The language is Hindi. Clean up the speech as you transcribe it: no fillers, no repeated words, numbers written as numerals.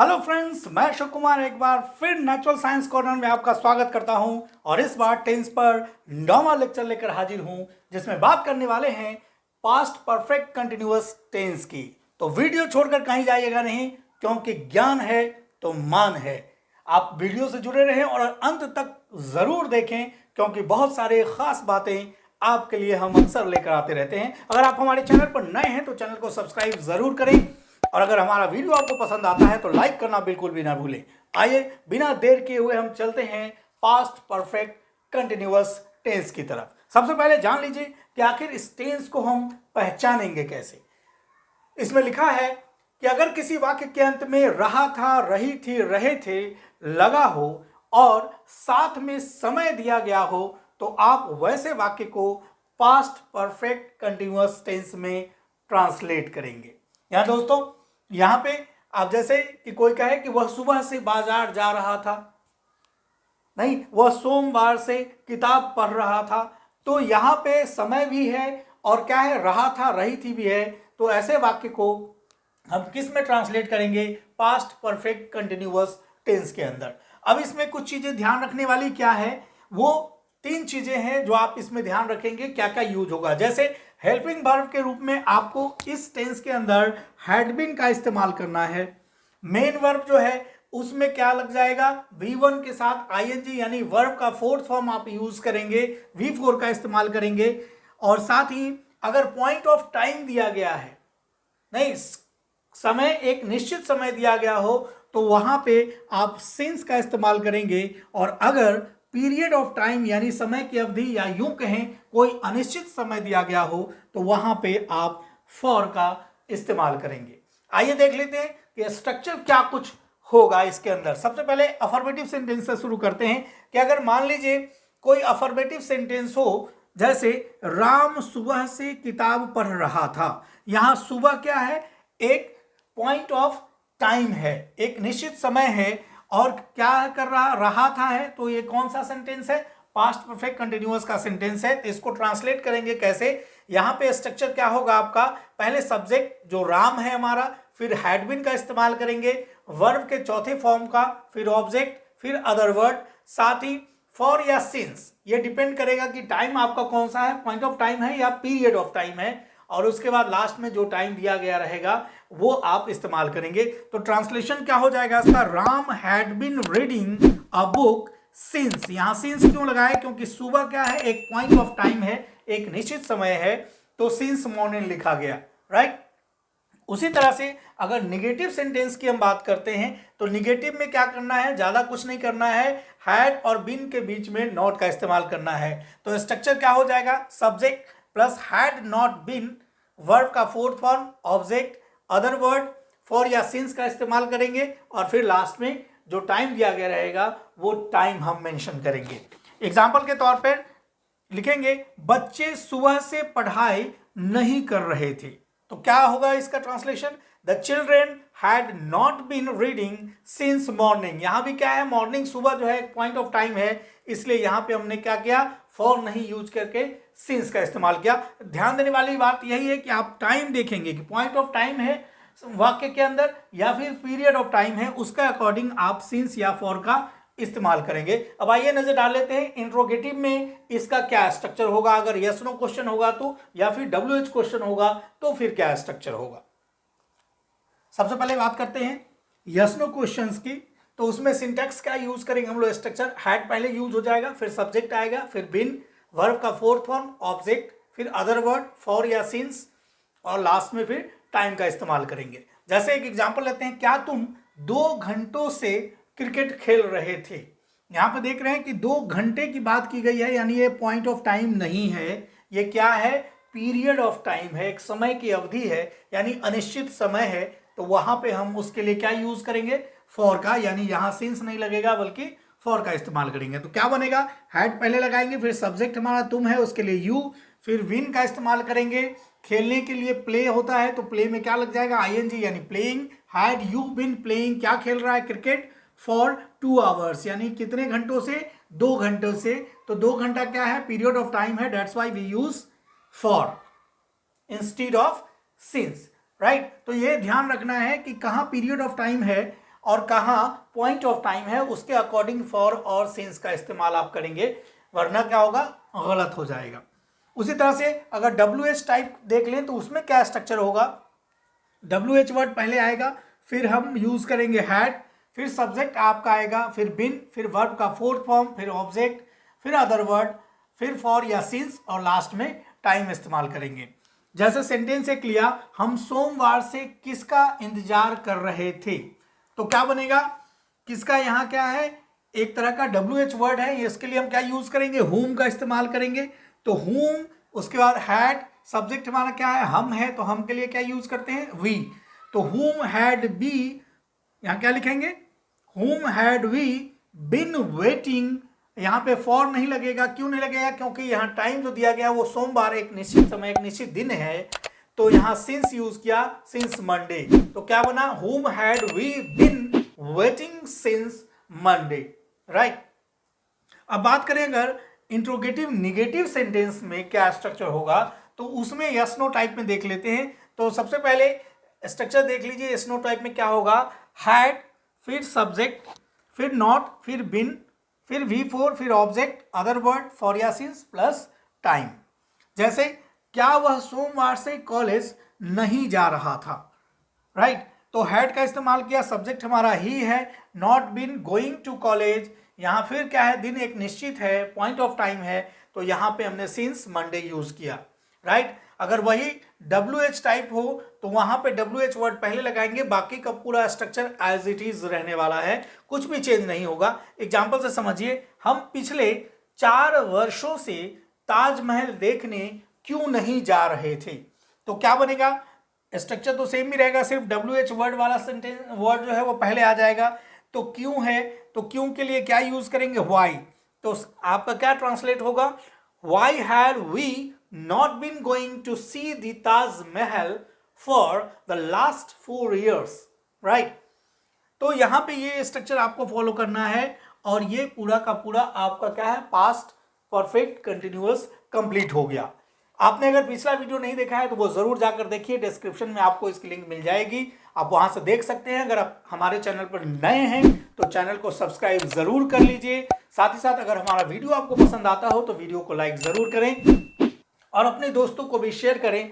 हेलो फ्रेंड्स, मैं अशोक कुमार एक बार फिर नेचुरल साइंस कॉर्नर में आपका स्वागत करता हूं और इस बार टेंस पर 9वां लेक्चर लेकर हाजिर हूं जिसमें बात करने वाले हैं पास्ट परफेक्ट कंटिन्यूअस टेंस की। तो वीडियो छोड़कर कहीं जाइएगा नहीं, क्योंकि ज्ञान है तो मान है। आप वीडियो से जुड़े रहें और अंत तक जरूर देखें, क्योंकि बहुत सारे खास बातें आपके लिए हम अक्सर लेकर आते रहते हैं। अगर आप हमारे चैनल पर नए हैं तो चैनल को सब्सक्राइब जरूर करें और अगर हमारा वीडियो आपको पसंद आता है तो लाइक करना बिल्कुल भी ना भूलें। आइए बिना देर किए हुए हम चलते हैं पास्ट परफेक्ट कंटिन्यूअस टेंस की तरफ। सबसे पहले जान लीजिए कि आखिर इस टेंस को हम पहचानेंगे कैसे। इसमें लिखा है कि अगर किसी वाक्य के अंत में रहा था, रही थी, रहे थे लगा हो और साथ में समय दिया गया हो तो आप वैसे वाक्य को पास्ट परफेक्ट कंटिन्यूअस टेंस में ट्रांसलेट करेंगे। यहां दोस्तों, यहां पे आप जैसे कि कोई कहे कि वह सुबह से बाजार जा रहा था, नहीं वह सोमवार से किताब पढ़ रहा था, तो यहां पे समय भी है और क्या है, रहा था, रही थी भी है। तो ऐसे वाक्य को हम किस में ट्रांसलेट करेंगे? पास्ट परफेक्ट कंटिन्यूअस टेंस के अंदर। अब इसमें कुछ चीजें ध्यान रखने वाली क्या है, वो 3 चीजें हैं जो आप इसमें ध्यान रखेंगे क्या क्या यूज होगा। जैसे हेल्पिंग वर्ब के रूप में आपको इस टेंस के अंदर हैड बीन का इस्तेमाल करना है। मेन वर्ब जो है उसमें क्या लग जाएगा, V1 के साथ ing यानी वर्ब का फोर्थ फॉर्म आप यूज करेंगे, V4 का इस्तेमाल करेंगे। और साथ ही अगर पॉइंट ऑफ टाइम दिया गया है, नहीं समय एक निश्चित समय दिया गया हो, तो वहां पे आप सिंस का इस्तेमाल करेंगे। और अगर पीरियड ऑफ टाइम यानी समय की अवधि या यूं कहें कोई अनिश्चित समय दिया गया हो तो वहां पे आप फॉर का इस्तेमाल करेंगे। आइए देख लेते हैं कि स्ट्रक्चर क्या कुछ होगा इसके अंदर। सबसे पहले अफर्मेटिव सेंटेंस से शुरू करते हैं कि अगर मान लीजिए कोई अफर्मेटिव सेंटेंस हो, जैसे राम सुबह से किताब पढ़ रहा था। यहां सुबह क्या है, एक पॉइंट ऑफ टाइम है, एक निश्चित समय है। और क्या कर रहा था है, तो ये कौन सा सेंटेंस है? पास्ट परफेक्ट कंटिन्यूअस का सेंटेंस है। तो इसको ट्रांसलेट करेंगे कैसे? यहां पे स्ट्रक्चर क्या होगा आपका, पहले सब्जेक्ट जो राम है हमारा, फिर हैड बीन का इस्तेमाल करेंगे, वर्ब के चौथे फॉर्म का, फिर ऑब्जेक्ट, फिर अदर वर्ड, साथ ही फॉर या सिंस। ये डिपेंड करेगा कि टाइम आपका कौन सा है, पॉइंट ऑफ टाइम है या पीरियड ऑफ टाइम है। और उसके बाद लास्ट में जो टाइम दिया गया रहेगा वो आप इस्तेमाल करेंगे। तो ट्रांसलेशन क्या हो जाएगा इसका, Ram had been reading a book since. यहां सिंस क्यों लगाए, क्योंकि सुबह क्या है, एक पॉइंट ऑफ टाइम है, एक निश्चित समय है, तो सिंस मॉर्निंग लिखा गया, राइट। उसी तरह से अगर निगेटिव सेंटेंस की हम बात करते हैं तो निगेटिव में क्या करना है, ज्यादा कुछ नहीं करना है, हैड और बीन के बीच में नॉट का इस्तेमाल करना है। तो स्ट्रक्चर क्या हो जाएगा, subject plus had not been, verb का fourth form, object, other word, for या सिंस का इस्तेमाल करेंगे और फिर लास्ट में जो टाइम दिया गया रहेगा वो टाइम हम मेंशन करेंगे। एग्जांपल के तौर पर लिखेंगे, बच्चे सुबह से पढ़ाई नहीं कर रहे थे। तो क्या होगा इसका translation, the children had not been reading since morning. यहां भी क्या है, मॉर्निंग सुबह जो है एक पॉइंट ऑफ टाइम है, इसलिए यहां पे हमने क्या किया, फॉर नहीं यूज करके सिंस का इस्तेमाल किया। ध्यान देने वाली बात यही है कि आप टाइम देखेंगे कि पॉइंट ऑफ टाइम है वाक्य के अंदर या फिर पीरियड ऑफ टाइम है, उसका अकॉर्डिंग आप सिंस या फॉर का इस्तेमाल करेंगे। अब आइए नजर डाल लेते हैं इंट्रोगेटिव में इसका क्या स्ट्रक्चर होगा। अगर यस नो क्वेश्चन होगा तो, या फिर WH क्वेश्चन होगा तो फिर क्या स्ट्रक्चर होगा। सबसे पहले बात करते हैं यस नो क्वेश्चंस की। तो उसमें सिंटैक्स क्या यूज करेंगे हम लोग, स्ट्रक्चर हैड पहले यूज हो जाएगा, फिर सब्जेक्ट आएगा, फिर बिन, वर्ब का फोर्थ फॉर्म, ऑब्जेक्ट, फिर अदर वर्ड, फॉर या सिंस, और लास्ट में फिर टाइम का इस्तेमाल करेंगे। जैसे एक एग्जांपल लेते हैं, क्या तुम 2 घंटों से क्रिकेट खेल रहे थे। यहां पे देख रहे हैं कि 2 घंटे की बात की गई है, यानी ये पॉइंट ऑफ टाइम नहीं है, ये क्या है, पीरियड ऑफ टाइम है, एक समय की अवधि है, यानी अनिश्चित समय है। तो वहां पे हम उसके लिए क्या यूज करेंगे, फॉर का, यानी यहां सिंस नहीं लगेगा बल्कि फॉर का इस्तेमाल करेंगे। तो क्या बनेगा, हैड पहले लगाएंगे, फिर सब्जेक्ट हमारा तुम है, उसके लिए यू, फिर विन का इस्तेमाल करेंगे। खेलने के लिए प्ले होता है, तो प्ले में क्या लग जाएगा, ing यानी playing. Had you been playing, क्या खेल रहा है, क्रिकेट, फॉर 2 आवर्स, यानी कितने घंटों से, 2 घंटों से। तो 2 घंटा क्या है, पीरियड ऑफ टाइम है, that's why we use for instead of since, right. तो ये ध्यान रखना है कि कहां पीरियड ऑफ टाइम है और कहाँ पॉइंट ऑफ टाइम है, उसके अकॉर्डिंग फॉर और सिंस का इस्तेमाल आप करेंगे, वरना क्या होगा, गलत हो जाएगा। उसी तरह से अगर WH टाइप देख लें तो उसमें क्या स्ट्रक्चर होगा, WH वर्ड पहले आएगा, फिर हम यूज करेंगे हैड, फिर सब्जेक्ट आपका आएगा, फिर बिन, फिर वर्ब का फोर्थ फॉर्म, फिर ऑब्जेक्ट, फिर अदर वर्ड, फिर फॉर या सिंस, और लास्ट में टाइम इस्तेमाल करेंगे। जैसे सेंटेंस एक लिया, हम सोमवार से किसका इंतजार कर रहे थे, तो क्या बनेगा, किसका यहाँ क्या है, एक तरह का WH वर्ड है, इसके लिए हम क्या यूज करेंगे, whom का इस्तेमाल करेंगे। तो whom, उसके बाद had, सब्जेक्ट हमारा क्या है, हम है, तो हम के लिए क्या यूज करते हैं, we। तो whom had we, यहाँ क्या लिखेंगे, whom had we been waiting, यहाँ पे फॉर नहीं लगेगा, क्यों नहीं लगेगा, क्योंकि यहाँ टाइम जो दिया गया वो सोमवार, एक निश्चित समय, एक निश्चित दिन है, तो यहाँ सिंस यूज किया, सिंस मंडे, तो क्या बना, whom had we been waiting since Monday, right. अब बात करें अगर इंट्रोगेटिव निगेटिव सेंटेंस में क्या स्ट्रक्चर होगा, तो उसमें यस नो टाइप में देख लेते हैं। तो सबसे पहले स्ट्रक्चर देख लीजिए, यस नो टाइप में क्या होगा, हैड, फिर सब्जेक्ट, फिर नॉट, फिर बिन, फिर V4, फिर ऑब्जेक्ट, अदर वर्ड, फॉर या सिंस प्लस टाइम। जैसे क्या वह सोमवार से कॉलेज नहीं जा रहा था, राइट। तो हैड का इस्तेमाल किया, सब्जेक्ट हमारा ही है, not been going to college, यहाँ फिर क्या है, दिन एक निश्चित है, पॉइंट ऑफ टाइम है, तो यहाँ पे हमने सिंस मंडे यूज किया, राइट। अगर वही WH टाइप हो तो वहां पे WH वर्ड पहले लगाएंगे, बाकी का पूरा स्ट्रक्चर एज इट इज रहने वाला है, कुछ भी चेंज नहीं होगा। एग्जाम्पल से समझिए, हम पिछले 4 वर्षों से ताजमहल देखने क्यों नहीं जा रहे थे, तो क्या बनेगा, स्ट्रक्चर तो सेम ही रहेगा, सिर्फ WH वर्ड वाला सेंटेंस वर्ड जो है वो पहले आ जाएगा। तो क्यों है, तो क्यों के लिए क्या यूज करेंगे, व्हाई, तो आपका क्या ट्रांसलेट होगा, why had we not been going to see the Taj Mahal for the last 4 years, right? तो यहाँ पे ये स्ट्रक्चर आपको फॉलो करना है, और ये पूरा का पूरा आपका क्या है, पास्ट परफेक्ट कंटिन्यूअस कंप्लीट हो गया। आपने अगर पिछला वीडियो नहीं देखा है तो वो जरूर जाकर देखिए, डिस्क्रिप्शन में आपको इसकी लिंक मिल जाएगी, आप वहां से देख सकते हैं। अगर आप हमारे चैनल पर नए हैं तो चैनल को सब्सक्राइब जरूर कर लीजिए। साथ ही साथ अगर हमारा वीडियो आपको पसंद आता हो तो वीडियो को लाइक जरूर करें और अपने दोस्तों को भी शेयर करें